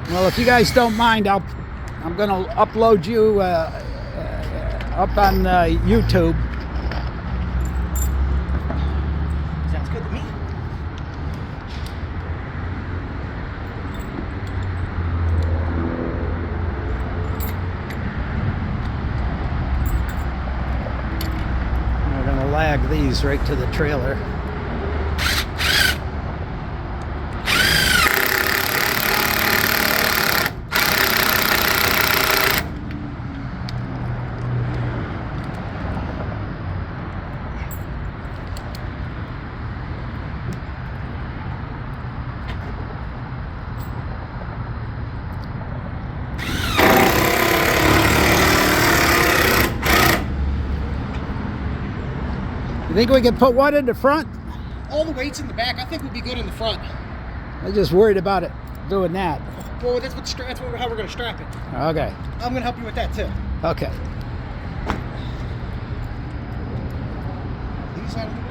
Well, if you guys don't mind, I'm going to upload you up on YouTube. Sounds good to me. We're going to lag these right to the trailer. You think we can put one in the front? All the weights in the back, I think would be good in the front. I'm just worried about it doing that. Well, that's how we're going to strap it. Okay. I'm going to help you with that too. Okay. These out of the way.